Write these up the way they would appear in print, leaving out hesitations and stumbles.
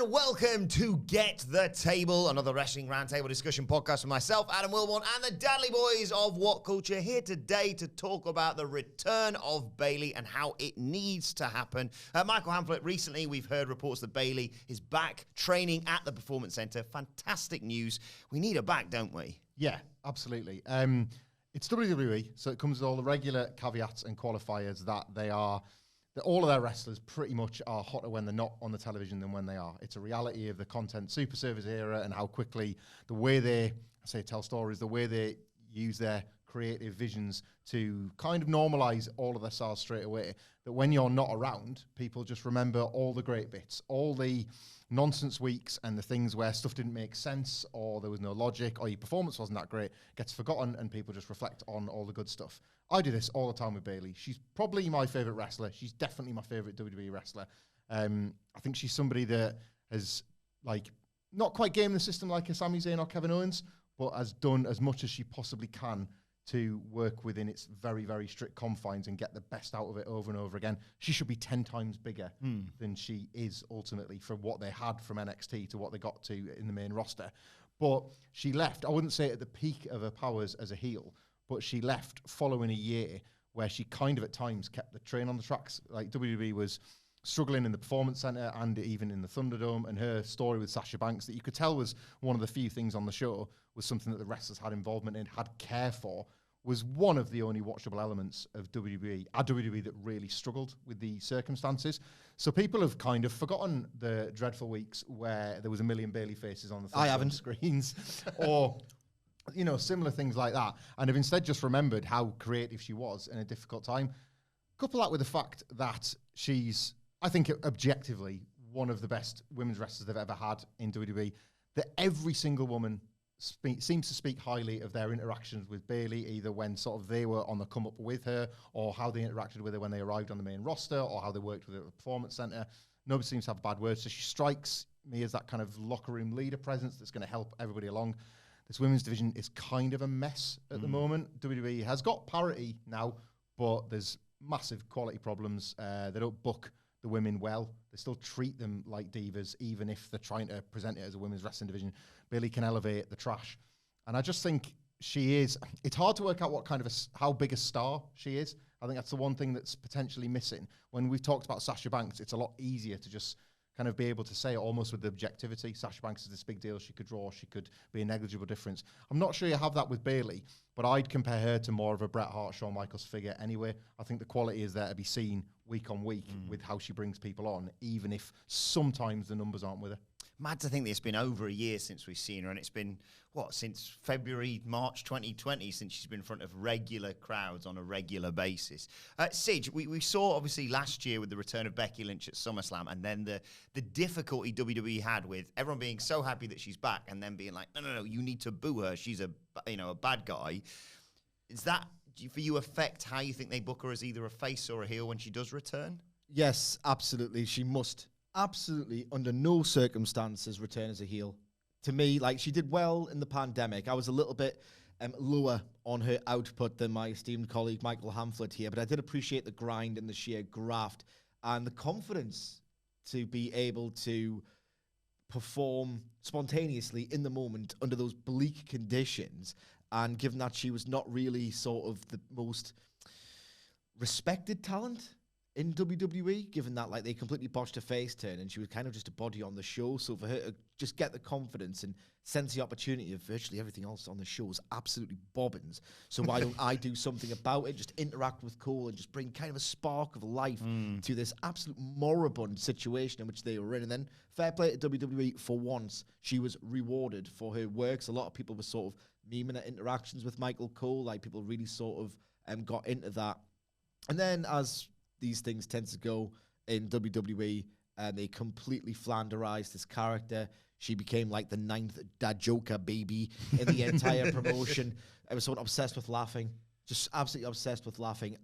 and welcome to Get the Table, another wrestling roundtable discussion podcast with myself, Adam Wilborn, and the Dadley Boyz of WhatCulture, here today to talk about the return of Bayley and how it needs to happen. Michael Hamflett, recently we've heard reports that Bayley is back training at the Performance Center. Fantastic news. We need her back, don't we? Yeah, absolutely. It's WWE, so it comes with all the regular caveats and qualifiers that all of their wrestlers pretty much are hotter when they're not on the television than when they are. It's a reality of the content super service era and how quickly the way they tell stories, the way they use their creative visions to kind of normalize all of their stars straight away, that when you're not around, people just remember all the great bits, all the nonsense weeks and the things where stuff didn't make sense or there was no logic or your performance wasn't that great, gets forgotten and people just reflect on all the good stuff. I do this all the time with Bayley. She's probably my favorite wrestler. She's definitely my favorite WWE wrestler. I think she's somebody that has not quite gamed the system like a Sami Zayn or Kevin Owens, but has done as much as she possibly can to work within its very, very strict confines and get the best out of it over and over again. She should be 10 times bigger than she is ultimately from what they had from NXT to what they got to in the main roster. But she left, I wouldn't say at the peak of her powers as a heel, but she left following a year where she kind of at times kept the train on the tracks. Like WWE was struggling in the Performance Center and even in the Thunderdome, and her story with Sasha Banks that you could tell was one of the few things on the show was something that the wrestlers had involvement in, had care for, was one of the only watchable elements of WWE, a WWE that really struggled with the circumstances. So people have kind of forgotten the dreadful weeks where there was a million Bayley faces on the Thunderdome screens or similar things like that, and have instead just remembered how creative she was in a difficult time. Couple that with the fact that she's, I think, objectively one of the best women's wrestlers they've ever had in WWE, that every single woman seems to speak highly of their interactions with Bayley, either when sort of they were on the come up with her or how they interacted with her when they arrived on the main roster or how they worked with her at the Performance Center. Nobody seems to have bad words. So she strikes me as that kind of locker room leader presence that's going to help everybody along. This women's division is kind of a mess at the moment. WWE has got parity now, but there's massive quality problems. They don't book the women well. They still treat them like divas, even if they're trying to present it as a women's wrestling division. Bayley can elevate the trash. And I just think she is, it's hard to work out what kind of how big a star she is. I think that's the one thing that's potentially missing. When we've talked about Sasha Banks, it's a lot easier to just kind of be able to say it almost with objectivity. Sasha Banks is this big deal. She could draw. She could be a negligible difference. I'm not sure you have that with Bayley, but I'd compare her to more of a Bret Hart, Shawn Michaels figure anyway. I think the quality is there to be seen week on week with how she brings people on, even if sometimes the numbers aren't with her. Mad to think that it's been over a year since we've seen her, and it's been, since February, March 2020, since she's been in front of regular crowds on a regular basis. Sige, we saw, obviously, last year with the return of Becky Lynch at SummerSlam, and then the difficulty WWE had with everyone being so happy that she's back, and then being like, no, you need to boo her, she's a bad guy. Does that, for you, affect how you think they book her as either a face or a heel when she does return? Yes, absolutely. She must absolutely, under no circumstances, return as a heel. To me, she did well in the pandemic. I was a little bit lower on her output than my esteemed colleague Michael Hamflett here, but I did appreciate the grind and the sheer graft and the confidence to be able to perform spontaneously in the moment under those bleak conditions. And given that she was not really sort of the most respected talent in WWE, given that they completely botched her face turn and she was kind of just a body on the show. So for her to just get the confidence and sense the opportunity of virtually everything else on the show is absolutely bobbins. So why don't I do something about it, just interact with Cole and just bring kind of a spark of life to this absolute moribund situation in which they were in. And then fair play to WWE, for once, she was rewarded for her works. A lot of people were sort of memeing at interactions with Michael Cole, people really sort of got into that. And then as these things tend to go in WWE, and they completely flanderized this character. She became the 9th dad joker baby in the entire promotion. I was so obsessed with laughing, just absolutely obsessed with laughing.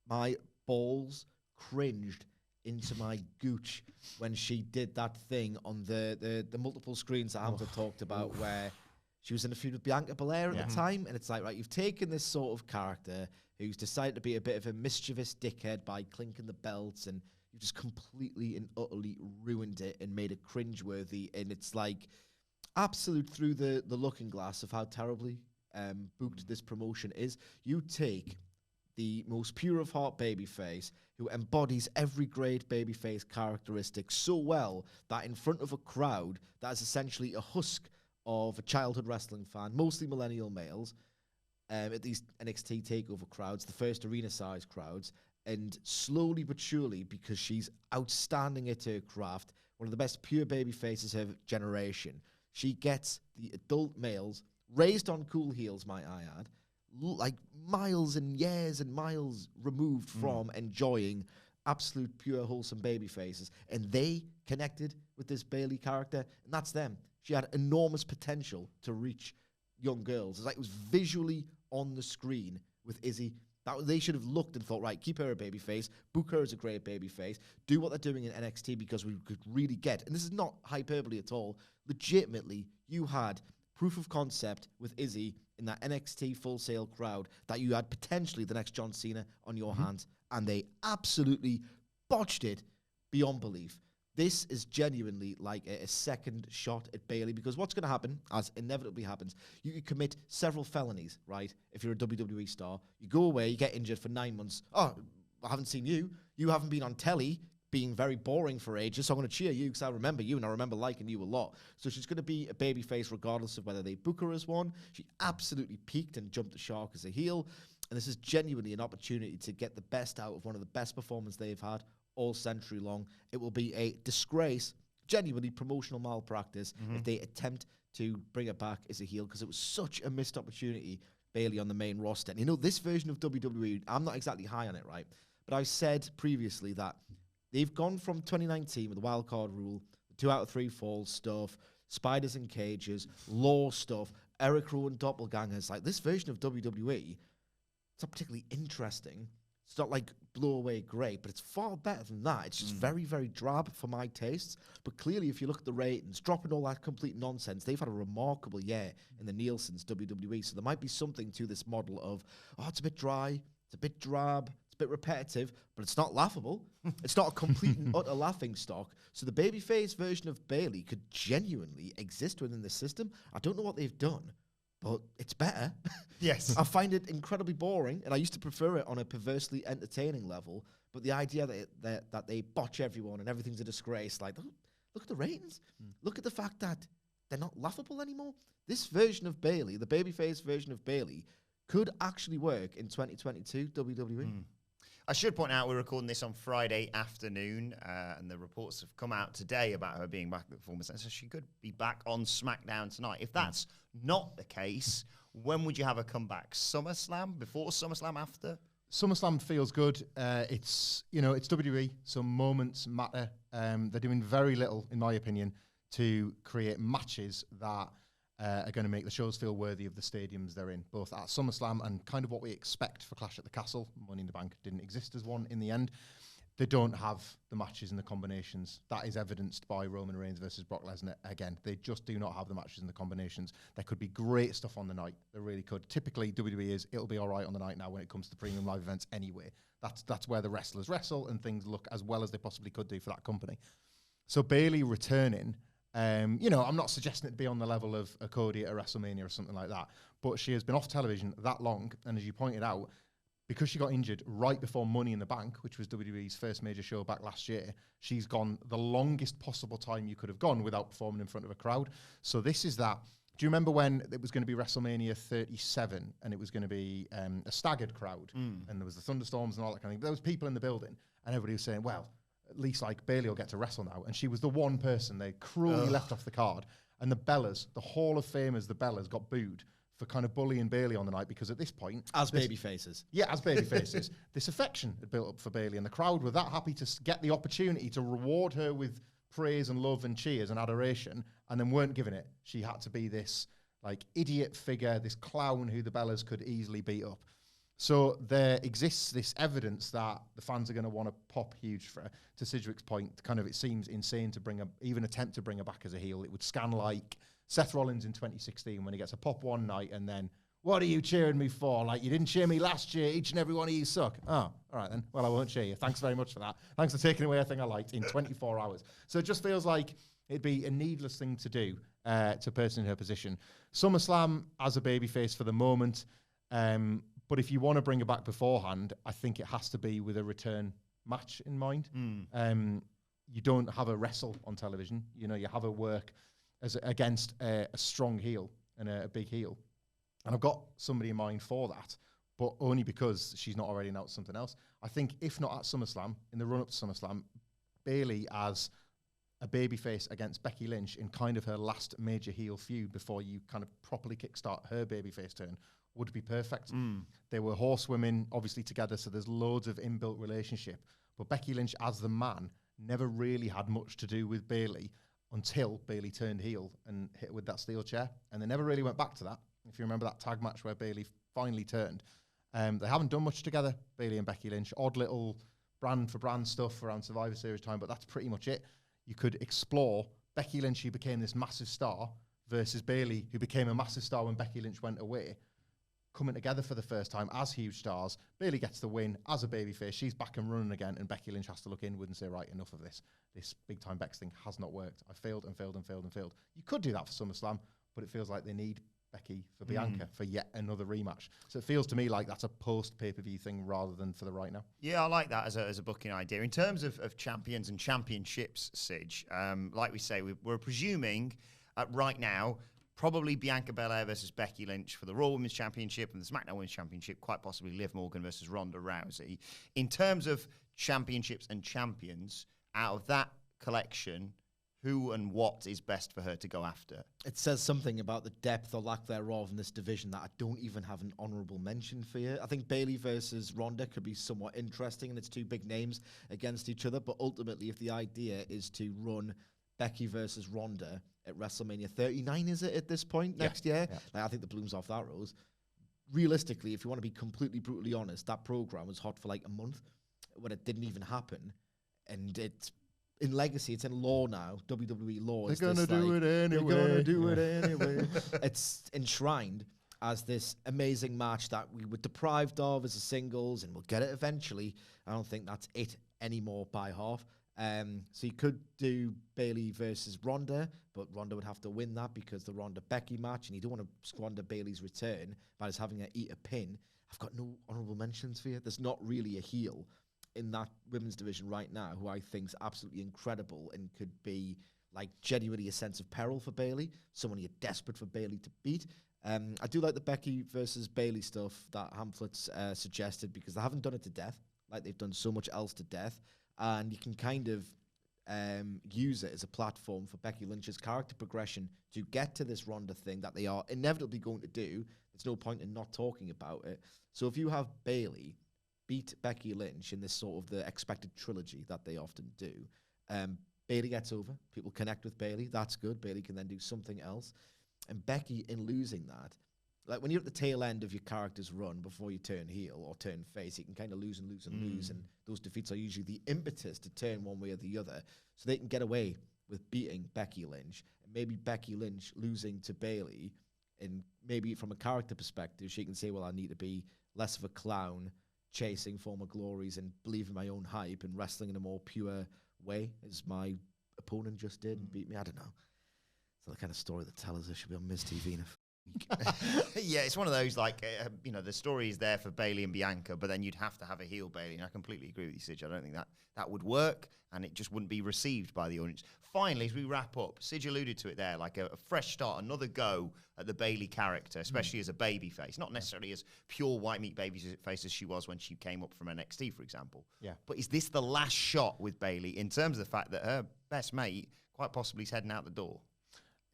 My balls cringed into my gooch when she did that thing on the multiple screens that Hamza talked about, where she was in a feud with Bianca Belair at the time, and it's right, you've taken this sort of character who's decided to be a bit of a mischievous dickhead by clinking the belts and you just completely and utterly ruined it and made it cringeworthy. And it's like absolute through the looking glass of how terribly booked this promotion is. You take the most pure of heart babyface who embodies every great babyface characteristic so well that in front of a crowd that is essentially a husk of a childhood wrestling fan, mostly millennial males, at these NXT takeover crowds, the first arena-sized crowds, and slowly but surely, because she's outstanding at her craft, one of the best pure baby faces of her generation, she gets the adult males, raised on cool heels, might I add, like miles and years and miles removed from enjoying absolute pure wholesome baby faces, and they connected with this Bayley character, and that's them. She had enormous potential to reach young girls. It's like it was visually on the screen with Izzy. That they should have looked and thought, right, keep her a baby face, book her as a great baby face, do what they're doing in NXT, because we could really get, and this is not hyperbole at all, legitimately, you had proof of concept with Izzy in that NXT Full Sail crowd that you had potentially the next John Cena on your hands, and they absolutely botched it beyond belief. This is genuinely like a second shot at Bayley, because what's going to happen, as inevitably happens, you could commit several felonies, right? If you're a WWE star, you go away, you get injured for 9 months. Oh, I haven't seen you. You haven't been on telly, being very boring for ages, so I'm going to cheer you because I remember you and I remember liking you a lot. So she's going to be a babyface regardless of whether they book her as one. She absolutely peaked and jumped the shark as a heel, and this is genuinely an opportunity to get the best out of one of the best performances they've had all century long. It will be a disgrace, genuinely promotional malpractice, if they attempt to bring it back as a heel, because it was such a missed opportunity, Bayley on the main roster. And you know, this version of WWE, I'm not exactly high on it, right? But I've said previously that they've gone from 2019 with the wild card rule, the 2 out of 3 falls stuff, spiders in cages, law stuff, Eric Rowan doppelgangers. Like, this version of WWE, it's not particularly interesting. It's not like blow away great, but it's far better than that. It's just very, very drab for my tastes. But clearly, if you look at the ratings, dropping all that complete nonsense, they've had a remarkable year in the Nielsen's WWE. So there might be something to this model of, oh, it's a bit dry, it's a bit drab, it's a bit repetitive, but it's not laughable. It's not a complete and utter laughing stock. So the babyface version of Bayley could genuinely exist within the system. I don't know what they've done, but it's better. Yes. I find it incredibly boring, and I used to prefer it on a perversely entertaining level. But the idea that they botch everyone and everything's a disgrace, like, look at the ratings. Look at the fact that they're not laughable anymore. This version of Bayley, the babyface version of Bayley, could actually work in 2022 WWE. I should point out we're recording this on Friday afternoon, and the reports have come out today about her being back at the Performance Center, so she could be back on SmackDown tonight. If that's not the case, when would you have her come back? SummerSlam? Before SummerSlam? After? SummerSlam feels good. It's WWE, so moments matter. They're doing very little, in my opinion, to create matches that are going to make the shows feel worthy of the stadiums they're in, both at SummerSlam and kind of what we expect for Clash at the Castle. Money in the Bank didn't exist as one in the end. They don't have the matches and the combinations. That is evidenced by Roman Reigns versus Brock Lesnar. Again, they just do not have the matches and the combinations. There could be great stuff on the night. There really could. Typically, WWE it'll be all right on the night now when it comes to premium live events anyway. That's where the wrestlers wrestle and things look as well as they possibly could do for that company. So Bayley returning, I'm not suggesting it be on the level of a Cody at a WrestleMania or something like that, but she has been off television that long, and as you pointed out, because she got injured right before Money in the Bank, which was WWE's first major show back last year, she's gone the longest possible time you could have gone without performing in front of a crowd. So this is that. Do you remember when it was going to be WrestleMania 37 and it was going to be a staggered crowd and there was the thunderstorms and all that kind of thing? There was people in the building and everybody was saying, well, at least like Bayley will get to wrestle now. And she was the one person they cruelly left off the card. And the Bellas, the Hall of Famers, the Bellas got booed for kind of bullying Bayley on the night, because at this point... As baby faces. Yeah, as baby faces. This affection had built up for Bayley, and the crowd were that happy to get the opportunity to reward her with praise and love and cheers and adoration, and then weren't given it. She had to be this like idiot figure, this clown who the Bellas could easily beat up. So there exists this evidence that the fans are going to want to pop huge for her. To Sidgwick's point, kind of it seems insane to even attempt to bring her back as a heel. It would scan like Seth Rollins in 2016 when he gets a pop one night and then what are you cheering me for? Like, you didn't cheer me last year. Each and every one of you suck. Oh, all right then. Well, I won't cheer you. Thanks very much for that. Thanks for taking away a thing I liked in 24 hours. So it just feels like it'd be a needless thing to do to a person in her position. SummerSlam as a babyface for the moment. But if you want to bring her back beforehand, I think it has to be with a return match in mind. You don't have a wrestle on television. You know, you have a work against a strong heel and a big heel. And I've got somebody in mind for that, but only because she's not already announced something else. I think if not at SummerSlam, in the run-up to SummerSlam, Bayley as a babyface against Becky Lynch in kind of her last major heel feud before you kind of properly kickstart her babyface turn would be perfect. They were horsewomen, obviously, together, so there's loads of inbuilt relationship. But Becky Lynch as the man never really had much to do with Bayley until Bayley turned heel and hit her with that steel chair. And they never really went back to that. If you remember that tag match where Bayley finally turned. They haven't done much together, Bayley and Becky Lynch. Odd little brand-for-brand stuff around Survivor Series time, but that's pretty much it. You could explore Becky Lynch, who became this massive star, versus Bayley, who became a massive star when Becky Lynch went away, coming together for the first time as huge stars. Bayley gets the win as a babyface. She's back and running again, and Becky Lynch has to look inward and say, right, enough of this. This big-time Bex thing has not worked. I failed and failed and failed and failed. You could do that for SummerSlam, but it feels like they need Becky for Bianca for yet another rematch. So it feels to me like that's a post-pay-per-view thing rather than for the right now. Yeah, I like that as a booking idea. In terms of champions and championships, Sige, like we say, we're presuming right now probably Bianca Belair versus Becky Lynch for the Raw Women's Championship and the SmackDown Women's Championship, quite possibly Liv Morgan versus Ronda Rousey. In terms of championships and champions, out of that collection, who and what is best for her to go after? It says something about the depth or lack thereof in this division that I don't even have an honourable mention for you. I think Bayley versus Ronda could be somewhat interesting, and it's two big names against each other. But ultimately, if the idea is to run Becky versus Ronda at WrestleMania 39, is it at this point next year? Yeah. Like, I think the bloom's off that rose. Realistically, if you want to be completely brutally honest, that program was hot for like a month when it didn't even happen, and it's in legacy, it's in law now. WWE law. They're gonna do it anyway. They're gonna do it anyway. It's enshrined as this amazing match that we were deprived of as a singles, and we'll get it eventually. I don't think that's it anymore by half. So you could do Bayley versus Ronda, but Ronda would have to win that because the Ronda-Becky match, and you don't want to squander Bayley's return by just having her eat a pin. I've got no honourable mentions for you. There's not really a heel in that women's division right now who I think is absolutely incredible and could be like genuinely a sense of peril for Bayley, someone you're desperate for Bayley to beat. I do like the Becky versus Bayley stuff that Hamflet's suggested because they haven't done it to death like they've done so much else to death, and you can kind of use it as a platform for Becky Lynch's character progression to get to this Ronda thing that they are inevitably going to do. There's no point in not talking about it. So if you have Bayley beat Becky Lynch in this sort of the expected trilogy that they often do, Bayley gets over. People connect with Bayley. That's good. Bayley can then do something else. And Becky, in losing that, like when you're at the tail end of your character's run before you turn heel or turn face, you can kind of lose and lose and lose. And those defeats are usually the impetus to turn one way or the other. So they can get away with beating Becky Lynch. And maybe Becky Lynch losing to Bayley, and maybe from a character perspective, she can say, well, I need to be less of a clown, chasing former glories and believing my own hype and wrestling in a more pure way as my opponent just did and beat me. I don't know. It's the kind of story that tell us it should be on Miz TV in a week. Yeah, it's one of those, like, the story is there for Bayley and Bianca, but then you'd have to have a heel Bayley, and I completely agree with you, Sige. I don't think that would work, and it just wouldn't be received by the audience. Finally, as we wrap up, Sige alluded to it there, like a fresh start, another go at the Bayley character, especially as a babyface, not necessarily as pure white meat babyface as she was when she came up from NXT, for example. Yeah. But is this the last shot with Bayley in terms of the fact that her best mate quite possibly is heading out the door?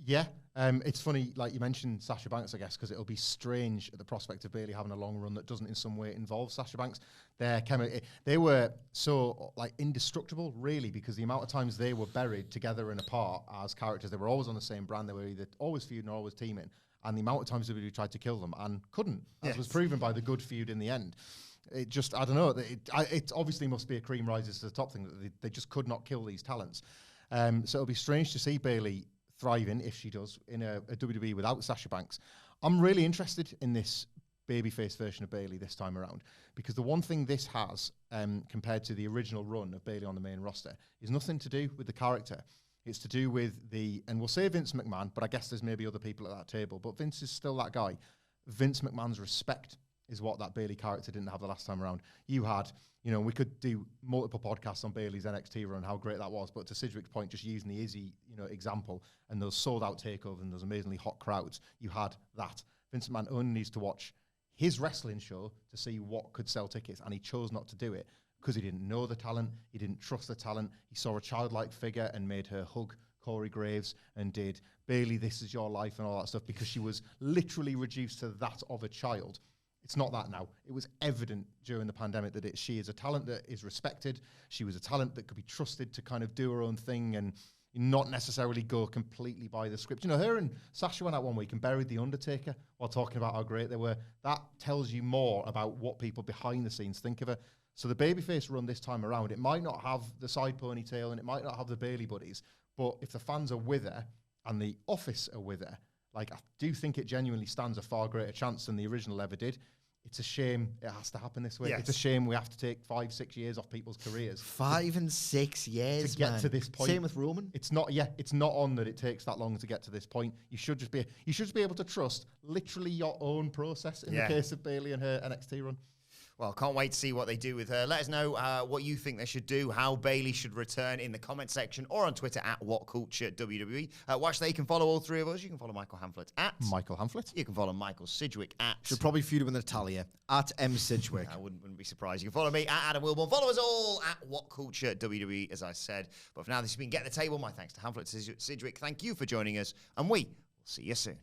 Yeah, it's funny, like you mentioned Sasha Banks, I guess, because it'll be strange at the prospect of Bayley having a long run that doesn't in some way involve Sasha Banks. They were so like indestructible, really, because the amount of times they were buried together and apart as characters, they were always on the same brand. They were either always feuding or always teaming, and the amount of times WWE tried to kill them and couldn't, as was proven by the good feud in the end. It just, I don't know, it obviously must be a cream rises to the top thing that they just could not kill these talents. So it'll be strange to see Bayley thriving, if she does, in a WWE without Sasha Banks. I'm really interested in this babyface version of Bayley this time around, because the one thing this has, compared to the original run of Bayley on the main roster, is nothing to do with the character. It's to do with and we'll say Vince McMahon, but I guess there's maybe other people at that table, but Vince is still that guy. Vince McMahon's respect is what that Bayley character didn't have the last time around. You had, we could do multiple podcasts on Bayley's NXT run, how great that was, but to Sidgwick's point, just using the Izzy, example, and those sold-out takeovers and those amazingly hot crowds, you had that. Vince McMahon only needs to watch his wrestling show to see what could sell tickets, and he chose not to do it because he didn't know the talent, he didn't trust the talent, he saw a childlike figure and made her hug Corey Graves and did Bayley, this is your life and all that stuff, because she was literally reduced to that of a child. It's not that now. It was evident during the pandemic that she is a talent that is respected. She was a talent that could be trusted to kind of do her own thing and not necessarily go completely by the script. Her and Sasha went out one week and buried The Undertaker while talking about how great they were. That tells you more about what people behind the scenes think of her. So the babyface run this time around, it might not have the side ponytail and it might not have the Bayley buddies, but if the fans are with her and the office are with her, I do think it genuinely stands a far greater chance than the original ever did. It's a shame it has to happen this way. Yes. It's a shame we have to take 5-6 years off people's careers. 5 and 6 years to get to this point. Same with Roman. It's not on that it takes that long to get to this point. You should just be able to trust literally your own process in the case of Bayley and her NXT run. Well, can't wait to see what they do with her. Let us know what you think they should do, how Bayley should return in the comment section or on Twitter at WhatCulture WWE. Watch that you can follow all three of us. You can follow Michael Hamflett at Michael Hamflett. You can follow Michael Sidgwick at Should probably feud with Natalia at M Sidgwick. I wouldn't be surprised. You can follow me at Adam Wilborn. Follow us all at WhatCulture WWE, as I said. But for now, this has been Get the Table. My thanks to Hamflett Sidgwick. Thank you for joining us, and we will see you soon.